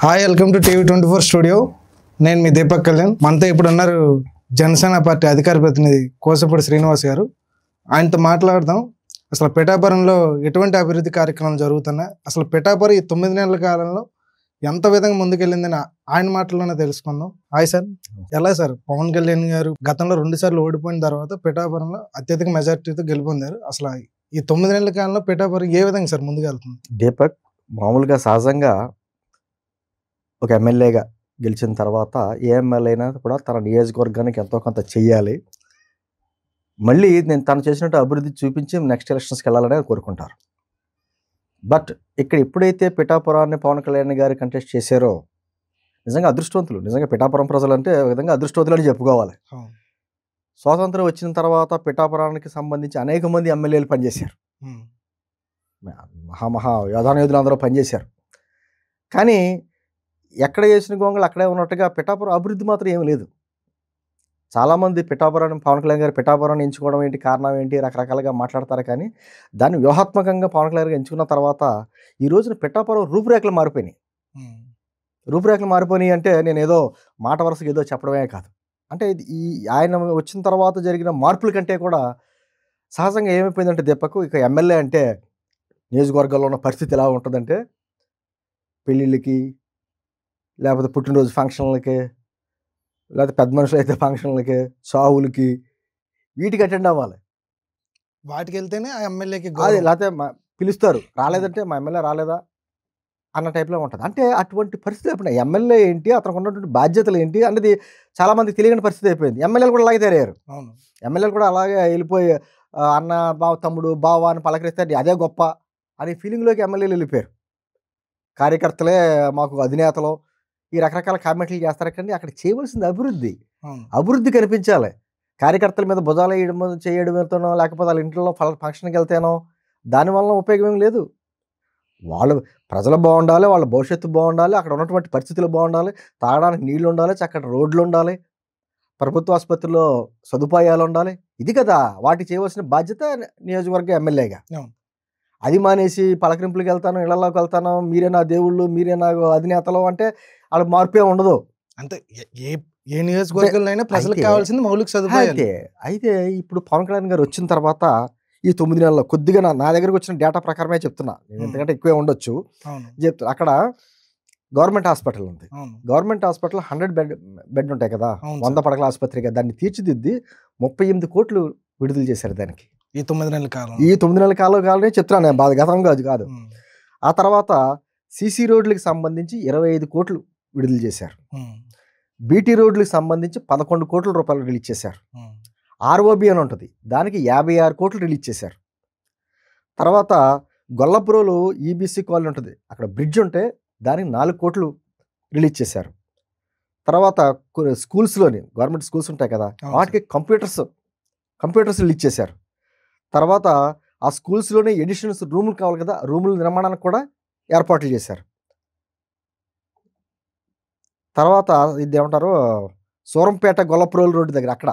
Hi, welcome to TV 24 studio. నేను మీ దీపక్ కళ్యాణ్. మనతో ఇప్పుడు ఉన్నారు జనసేన పార్టీ అధికార ప్రతినిధి కోసపూడి శ్రీనివాస్ గారు. ఆయనతో మాట్లాడదాం. అసలు పిఠాపురంలో ఎటువంటి అభివృద్ధి కార్యక్రమాలు జరుగుతున్నాయి, అసలు పిఠాపురం ఈ 9 నెలల కాలంలో ఎంత విధంగా ముందుకెళ్ళిందని ఆయన మాటల్లోనే తెలుసుకుందాం. హాయ్ సార్, ఎలా సార్? పవన్ కళ్యాణ్ గారు గతంలో 2 సార్లు ఓడిపోయిన తర్వాత పిఠాపురంలో అత్యధిక మెజార్టీతో గెలుపొందారు. అసలు ఈ 9 నెలల కాలంలో పిఠాపురం ఏ విధంగా సార్ ముందుకెళ్తుంది? దీపక్, మామూలుగా సహజంగా ఒక ఎమ్మెల్యేగా గెలిచిన తర్వాత ఏ ఎమ్మెల్యే అయినా కూడా తన నియోజకవర్గానికి ఎంతో కొంత చెయ్యాలి, మళ్ళీ నేను తను చేసినట్టు అభివృద్ధి చూపించి నెక్స్ట్ ఎలక్షన్స్కి వెళ్ళాలని కోరుకుంటారు. బట్ ఇక్కడ ఎప్పుడైతే పిఠాపురాన్ని పవన్ కళ్యాణ్ గారు కంటెస్ట్ చేశారో నిజంగా అదృష్టవంతులు. నిజంగా పిఠాపురం ప్రజలు అంటే ఒక విధంగా అదృష్టవంతులు అని చెప్పుకోవాలి. స్వాతంత్రం వచ్చిన తర్వాత పిఠాపురానికి సంబంధించి అనేక మంది ఎమ్మెల్యేలు పనిచేశారు. మహా యోధానయోధులు అందరూ పనిచేశారు. కానీ ఎక్కడ వేసిన గొంగలు అక్కడే ఉన్నట్టుగా పిఠాపురం అభివృద్ధి మాత్రం ఏమీ లేదు. చాలామంది పిఠాపురాన్ని పవన్ కళ్యాణ్ గారు పిఠాపురాన్ని ఎంచుకోవడం ఏంటి, కారణం ఏంటి, రకరకాలుగా మాట్లాడతారు. కానీ దాన్ని వ్యూహాత్మకంగా పవన్ కళ్యాణ్ గారు ఎంచుకున్న తర్వాత ఈ రోజున పిఠాపురం రూపురేఖలు మారిపోయినాయి. రూపురేఖలు మారిపోయినాయి అంటే నేను ఏదో మాట వరుసగా ఏదో చెప్పడమే కాదు. అంటే ఈ ఆయన వచ్చిన తర్వాత జరిగిన మార్పుల కంటే కూడా సహజంగా ఏమైపోయిందంటే దీపక్, ఇక ఎమ్మెల్యే అంటే నియోజకవర్గాల్లో ఉన్న పరిస్థితి ఎలా ఉంటుందంటే పెళ్ళిళ్ళకి, లేకపోతే పుట్టినరోజు ఫంక్షన్లకి, లేకపోతే పెద్ద మనుషులు అయితే ఫంక్షన్లకి, సావులకి, వీటికి అటెండ్ అవ్వాలి. వాటికి వెళ్తేనే ఆ ఎమ్మెల్యేకి అది లేకపోతే పిలుస్తారు, రాలేదంటే మా ఎమ్మెల్యే రాలేదా అన్న టైప్లో ఉంటుంది. అంటే అటువంటి పరిస్థితి అయిపోయినాయి. ఎమ్మెల్యే ఏంటి, అతనికి ఉన్నటువంటి బాధ్యతలు ఏంటి అన్నది చాలామందికి తెలియని పరిస్థితి అయిపోయింది. ఎమ్మెల్యేలు కూడా అలాగే తయారయ్యారు. ఎమ్మెల్యేలు కూడా అలాగే వెళ్ళిపోయి అన్న, బావ, తమ్ముడు, బావ అని పలకరిస్తే అదే గొప్ప అనే ఫీలింగ్లోకి ఎమ్మెల్యేలు వెళ్ళిపోయారు. కార్యకర్తలే మాకు అధినేతలు, ఈ రకరకాల కామెంట్లు చేస్తారు. కానీ అక్కడ చేయవలసింది అభివృద్ధి కనిపించాలి. కార్యకర్తల మీద భుజాలు వేయడం చేయడంతోనో, లేకపోతే వాళ్ళ ఇంట్లో ఫంక్షన్కి వెళ్తేనో దానివల్ల ఉపయోగం ఏం లేదు. వాళ్ళు ప్రజలు బాగుండాలి, వాళ్ళ భవిష్యత్తు బాగుండాలి, అక్కడ ఉన్నటువంటి పరిస్థితులు బాగుండాలి, తాగడానికి నీళ్లు ఉండాలి, చక్కటి రోడ్లు ఉండాలి, ప్రభుత్వ ఆసుపత్రిలో సదుపాయాలు ఉండాలి. ఇది కదా వాటికి చేయవలసిన బాధ్యత నియోజకవర్గ ఎమ్మెల్యేగా. అది మానేసి పలకరింపులకు వెళ్తాను, ఇళ్లలోకి వెళ్తాను, మీరే నా దేవుళ్ళు, మీరే నా అధినేతలు అంటే వాళ్ళ మార్పే ఉండదు. అంటే ఏ నియోజకవర్గంలో అయినా ప్రజలకు కావాల్సింది మౌలిక సదుపాయాలు. అయితే ఇప్పుడు పవన్ కళ్యాణ్ గారు వచ్చిన తర్వాత ఈ 9 నెలల్లో కొద్దిగా నా దగ్గరకు వచ్చిన డేటా ప్రకారమే చెప్తున్నా, నేను ఎందుకంటే ఎక్కువే ఉండొచ్చు చెప్తున్నా. అక్కడ గవర్నమెంట్ హాస్పిటల్ ఉంది. గవర్నమెంట్ హాస్పిటల్ 100 బెడ్ ఉంటాయి కదా, 100 పడకల ఆసుపత్రిగా దాన్ని తీర్చిదిద్ది 38 కోట్లు విడుదల చేశారు దానికి. ఈ 9 నెలల కాలంలో చెప్తున్నాను నేను, గతం కాదు. ఆ తర్వాత సిసి రోడ్లకు సంబంధించి 25 కోట్లు విడుదల చేశారు. బీటీ రోడ్లకు సంబంధించి 11 కోట్ల రూపాయలు రిలీజ్ చేశారు. ఆర్ఓబి అని ఉంటుంది, దానికి 56 కోట్లు రిలీజ్ చేశారు. తర్వాత గొల్లపురంలో ఈబీసీ కాలనీ ఉంటుంది, అక్కడ బ్రిడ్జ్ ఉంటే దానికి 4 కోట్లు రిలీజ్ చేశారు. తర్వాత స్కూల్స్లోని గవర్నమెంట్ స్కూల్స్ ఉంటాయి కదా, వాటికి కంప్యూటర్స్ రిలీజ్ చేశారు. తర్వాత ఆ స్కూల్స్లోనే ఎడిషనల్స్ రూములు కావాలి కదా, రూముల నిర్మాణానికి కూడా ఏర్పాట్లు చేశారు. తర్వాత ఇది ఏమంటారు, సూరంపేట గొల్లపురోలు రోడ్డు దగ్గర అక్కడ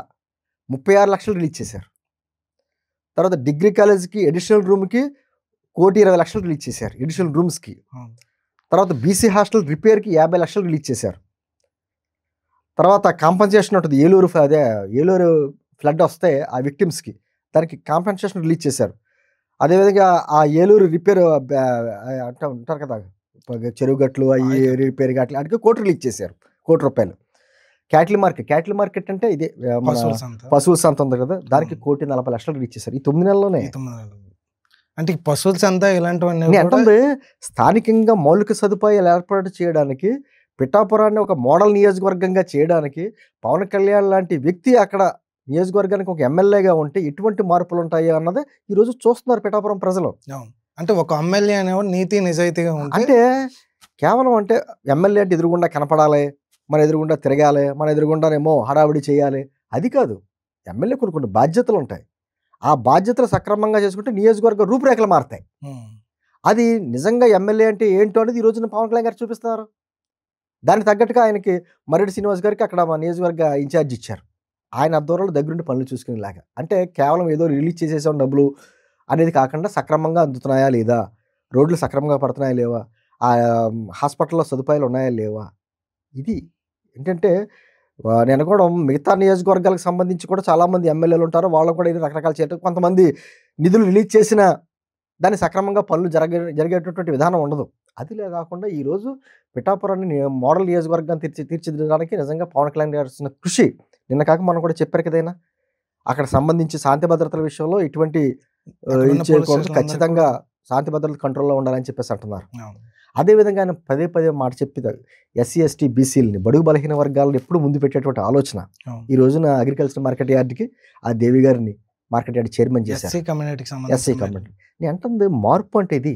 36 లక్షలు రిలీజ్ చేశారు. తర్వాత డిగ్రీ కాలేజీకి ఎడిషనల్ రూమ్కి 1,20,00,000 రిలీజ్ చేశారు, ఎడిషనల్ రూమ్స్కి. తర్వాత బీసీ హాస్టల్ రిపేర్కి 50 లక్షలు రిలీజ్ చేశారు. తర్వాత కాంపన్సేషన్ ఉంటుంది, ఏలూరు ఫ్లడ్ వస్తే ఆ విక్టిమ్స్కి దానికి కాంపెన్సేషన్ రిలీజ్ చేశారు. అదేవిధంగా ఆ ఏలూరు రిపేర్ అంటే ఉంటారు కదా, చెరువు గట్లు అవి రిపేర్ గట్లు వాటికి 1 కోటి రిలీజ్ చేశారు, 1 కోటి రూపాయలు. క్యాటిల్ మార్కెట్ అంటే ఇదే పశువుల సంత ఉంది కదా, దానికి 1,40,00,000 రిలీజ్ చేశారు ఈ 9 నెలల్లోనే. అంటే పశువుల సంత ఇలాంటివన్నీ అంటే స్థానికంగా మౌలిక సదుపాయాలు ఏర్పాటు చేయడానికి, పిఠాపురాన్ని ఒక మోడల్ నియోజకవర్గంగా చేయడానికి పవన్ కళ్యాణ్ లాంటి వ్యక్తి అక్కడ నియోజకవర్గానికి ఒక ఎమ్మెల్యేగా ఉంటే ఎటువంటి మార్పులు ఉంటాయి అన్నది ఈరోజు చూస్తున్నారు పిఠాపురం ప్రజలు. అంటే ఒక ఎమ్మెల్యే అనేవాడు నీతి నిజాయితీగా అంటే కేవలం అంటే ఎమ్మెల్యే అంటే ఎదురుగుండా కనపడాలి, మన ఎదురుగుండా తిరగాలి, మన ఎదురుగుండానేమో హడావిడి చేయాలి, అది కాదు. ఎమ్మెల్యే కొన్ని బాధ్యతలు ఉంటాయి, ఆ బాధ్యతలు సక్రమంగా చేసుకుంటే నియోజకవర్గ రూపురేఖలు మారుతాయి. అది నిజంగా ఎమ్మెల్యే అంటే ఏంటో అనేది ఈ రోజున పవన్ కళ్యాణ్ గారు చూపిస్తున్నారు. దానికి తగ్గట్టుగా ఆయనకి మర్రెడ్డి శ్రీనివాస్ గారికి అక్కడ మా నియోజకవర్గ ఇన్ఛార్జ్ ఇచ్చారు. ఆయన ఆధ్వర్యంలో దగ్గరుండి పనులు చూసుకునేలాగా. అంటే కేవలం ఏదో రిలీజ్ చేసేసాం డబ్బులు అనేది కాకుండా సక్రమంగా అందుతున్నాయా లేదా, రోడ్లు సక్రమంగా పడుతున్నాయా లేవా, ఆ హాస్పిటల్‌లో సదుపాయాలు ఉన్నాయా? లేవా? ఇది ఏంటంటే నేను అనుకోవడం మిగతా నియోజకవర్గాలకు సంబంధించి కూడా చాలామంది ఎమ్మెల్యేలు ఉంటారు. వాళ్ళు కూడా ఇది రకరకాల చేయటం కొంతమంది నిధులు రిలీజ్ చేసినా దాన్ని సక్రమంగా పనులు జరిగేటటువంటి విధానం ఉండదు. అదిలే గాకుండా ఈరోజు పిఠాపురాన్ని మోడల్ నియోజకవర్గాన్ని తీర్చిదిద్దడానికి నిజంగా పవన్ కళ్యాణ్ గారు చేస్తున్న కృషి నిన్న కాక మొన్న కూడా చెప్పారు కదా! ఆయన. అక్కడ సంబంధించి శాంతి భద్రతల విషయంలో ఎటువంటి అక్కడున్న ఇది పోలీస్ చేయకూడదు. స్టేషన్‌లందరూ ఖచ్చితంగా శాంతి భద్రతలు కంట్రోల్‌లో ఉండాలని చెప్పేసి అంటున్నారు. అవును. అదే విధంగా ఆయన పదే పదే మాట చెప్పి ఎస్సీ, ఎస్టీ, బీసీలని బడుగు బలహీన వర్గాలను ఎప్పుడు ముందు పెట్టేటువంటి ఆలోచన. అవును. ఈ రోజున అగ్రికల్చర్ మార్కెట్ యార్డ్‌కి ఆ దేవి గారిని మార్కెట్ యార్డ్ చైర్మన్ చేశారు. ఎస్సీ కమ్యూనిటీకి ఎస్సీ సంబంధించిన కమ్యూనిటీ. నేను అంటుంది మార్పు అంటే ఇది.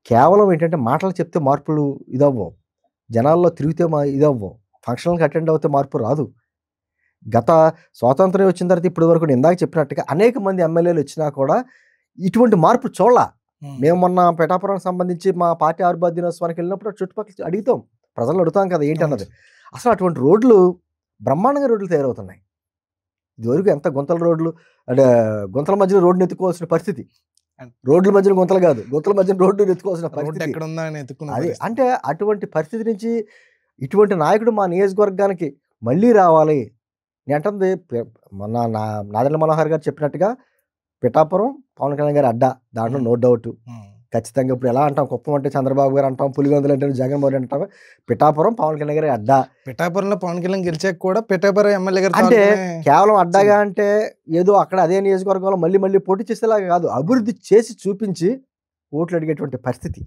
కేవలం ఏంటంటే మాటలు చెప్తే మార్పులు ఇదవ్వవు. జనాల్లో తిరిగితే ఇదవ్వవు. ఫంక్షన్‌లకి అటెండ్ అవుతే మార్పు రాదు. గత స్వాతంత్ర్యం వచ్చిన తర్వాత ఇప్పటి వరకు నేను ఇందాక చెప్పినట్టుగా అనేక మంది ఎమ్మెల్యేలు వచ్చినా కూడా ఇటువంటి మార్పు చూడలా. మేము మొన్న పిఠాపురానికి సంబంధించి మా పార్టీ ఆవిర్భావ దినోత్సవానికి వెళ్ళినప్పుడు చుట్టుపక్కల అడుగుతాం. ప్రజలను అడుగుతాం కదా ఏంటి అన్నది. అసలు అటువంటి రోడ్లు బ్రహ్మాండంగా రోడ్లు తయారవుతున్నాయి. ఇదివరకు ఎంత గుంతల రోడ్లు అంటే గుంతల మధ్యలో రోడ్డుని ఎత్తుకోవాల్సిన పరిస్థితి. రోడ్ల మధ్యన గుంతలు కాదు. గుంతల మధ్యన రోడ్డుని ఎత్తుకోవాల్సిన రోడ్డు పరిస్థితి. ఎక్కడ ఉందా అని ఎత్తుకున్న అది పరిస్థితి. అంటే అటువంటి పరిస్థితి నుంచి ఇటువంటి నాయకుడు మా నియోజకవర్గానికి మళ్ళీ రావాలి. నేను అంటుంది మొన్న నాదెండ్ల మనోహర్ గారు చెప్పినట్టుగా పిఠాపురం పవన్ కళ్యాణ్ గారి అడ్డా. దాంట్లో నో డౌట్. ఖచ్చితంగా ఇప్పుడు ఎలా అంటాం కుప్పం అంటే చంద్రబాబు గారు అంటాం, పులిగొందలు అంటే జగన్మోహన్ రెడ్డి అంటాం. పిఠాపురం పవన్ కళ్యాణ్ గారి అడ్డా. పిఠాపురంలో పవన్ కళ్యాణ్ గెలిచాక కూడా పిఠాపురం ఎమ్మెల్యే గారు అంటే కేవలం అడ్డాగా అంటే ఏదో అక్కడ అదే నియోజకవర్గంలో మళ్ళీ మళ్ళీ పోటీ చేసేలాగా కాదు. అభివృద్ధి చేసి చూపించి ఓట్లు అడిగేటువంటి పరిస్థితి.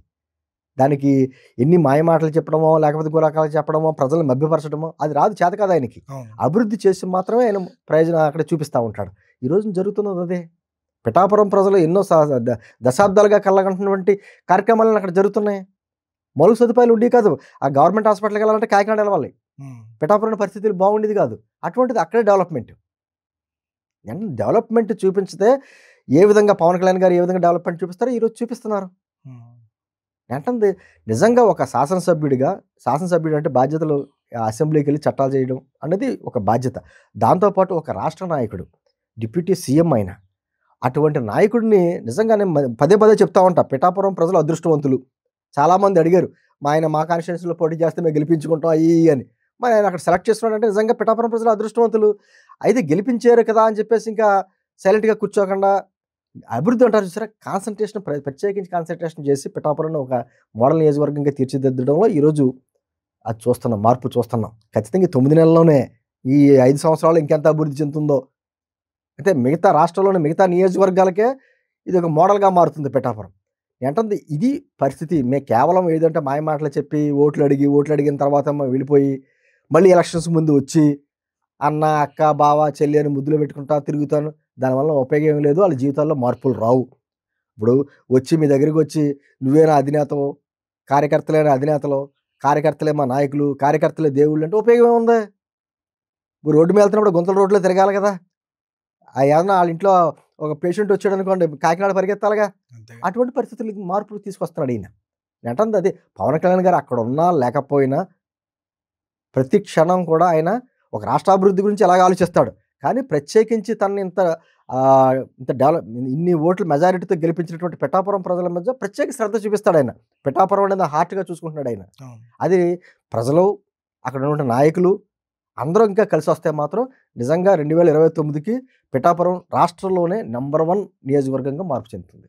దానికి ఎన్ని మాయమాటలు చెప్పడమో లేకపోతే గురకాలు చెప్పడమో ప్రజలను మభ్యపరచడమో అది రాదు, చేత కాదు ఆయనకి. అభివృద్ధి చేసి మాత్రమే ఆయన ప్రయోజనం అక్కడ చూపిస్తూ ఉంటాడు. ఈ రోజు జరుగుతున్నది అదే. పిఠాపురం ప్రజలు ఎన్నో దశాబ్దాలుగా కళ్ళగంటున్నటువంటి కార్యక్రమాలను అక్కడ జరుగుతున్నాయి. మౌలిక సదుపాయాలు ఉండి కాదు. ఆ గవర్నమెంట్ హాస్పిటల్కి వెళ్ళాలంటే కాకినాడ వెళ్ళాలి. పిఠాపురం పరిస్థితులు బాగుండేది కాదు. అటువంటిది అక్కడే డెవలప్మెంట్. డెవలప్మెంట్ చూపించితే ఏ విధంగా పవన్ కళ్యాణ్ గారు ఏ విధంగా డెవలప్మెంట్ చూపిస్తారో ఈరోజు చూపిస్తున్నారు. అంటే నిజంగా ఒక శాసనసభ్యుడు అంటే బాధ్యతలు అసెంబ్లీకి వెళ్ళి చట్టాలు చేయడం అనేది ఒక బాధ్యత. దాంతోపాటు ఒక రాష్ట్ర నాయకుడు డిప్యూటీ సీఎం అయిన అటువంటి నాయకుడిని నిజంగానే పదే పదే చెప్తా ఉంటా. పిఠాపురం ప్రజలు అదృష్టవంతులు. చాలామంది అడిగారు మా కాన్స్టిట్యున్సీలో పోటీ చేస్తే మేము గెలిపించుకుంటాం అయ్యి అని. మరి ఆయన అక్కడ సెలెక్ట్ చేస్తున్నాడంటే నిజంగా పిఠాపురం ప్రజలు అదృష్టవంతులు. అయితే గెలిపించారు కదా అని చెప్పేసి ఇంకా సైలెంట్గా కూర్చోకుండా అభివృద్ధి అంటారు చూసారా, ప్రత్యేకించి కాన్సన్ట్రేషన్ చేసి పిఠాపురాన్ని ఒక మోడల్ నియోజకవర్గంగా తీర్చిదిద్దడంలో ఈరోజు అది చూస్తున్నాం, మార్పు చూస్తున్నాం. ఖచ్చితంగా 9 నెలల్లోనే ఈ 5 సంవత్సరాలు ఇంకెంత అభివృద్ధి చెందుతుందో. అయితే మిగతా రాష్ట్రంలోని మిగతా నియోజకవర్గాలకే ఇది ఒక మోడల్గా మారుతుంది పిఠాపురం. ఏంటంటే ఇది పరిస్థితి. మేము కేవలం ఏదంటే మాయమాటలు చెప్పి ఓట్లు అడిగిన తర్వాత వెళ్ళిపోయి మళ్ళీ ఎలక్షన్స్ ముందు వచ్చి అన్న, అక్క, బావ, చెల్లి అని ముద్దులు పెట్టుకుంటా తిరుగుతాను. దానివల్ల ఉపయోగం ఏం లేదు. వాళ్ళ జీవితాల్లో మార్పులు రావు. ఇప్పుడు వచ్చి మీ దగ్గరికి వచ్చి నువ్వేనా అధినేతవు, కార్యకర్తలేనా అధినేతలు, కార్యకర్తలే మా నాయకులు, కార్యకర్తలే దేవుళ్ళు అంటే ఉపయోగం ఏముంది? ఇప్పుడు రోడ్డు మీద వెళ్తున్నప్పుడు గుంతల రోడ్లో తిరగాలి కదా. ఏమన్నా వాళ్ళ ఇంట్లో ఒక పేషెంట్ వచ్చాడు అనుకోండి కాకినాడ పరిగెత్తాలిగా. అటువంటి పరిస్థితులకి మార్పులు తీసుకొస్తున్నాడు ఈయన. ఏంటంటే అది పవన్ కళ్యాణ్ గారు అక్కడ ఉన్నా లేకపోయినా ప్రతి క్షణం కూడా ఆయన ఒక రాష్ట్రాభివృద్ధి గురించి ఎలాగ ఆలోచిస్తాడు. కానీ ప్రత్యేకించి తనని ఇంత ఇన్ని ఓట్ల మెజారిటీతో గెలిపించినటువంటి పిఠాపురం ప్రజల మధ్య ప్రత్యేక శ్రద్ధ చూపిస్తాడు ఆయన. పిఠాపురం అనేది హార్ట్గా చూసుకుంటున్నాడు ఆయన. అది ప్రజలు అక్కడ ఉన్న నాయకులు అందరూ ఇంకా కలిసి వస్తే మాత్రం నిజంగా 2029కి పిఠాపురం రాష్ట్రంలోనే నంబర్ 1 నియోజకవర్గంగా మార్పు చెందుతుంది.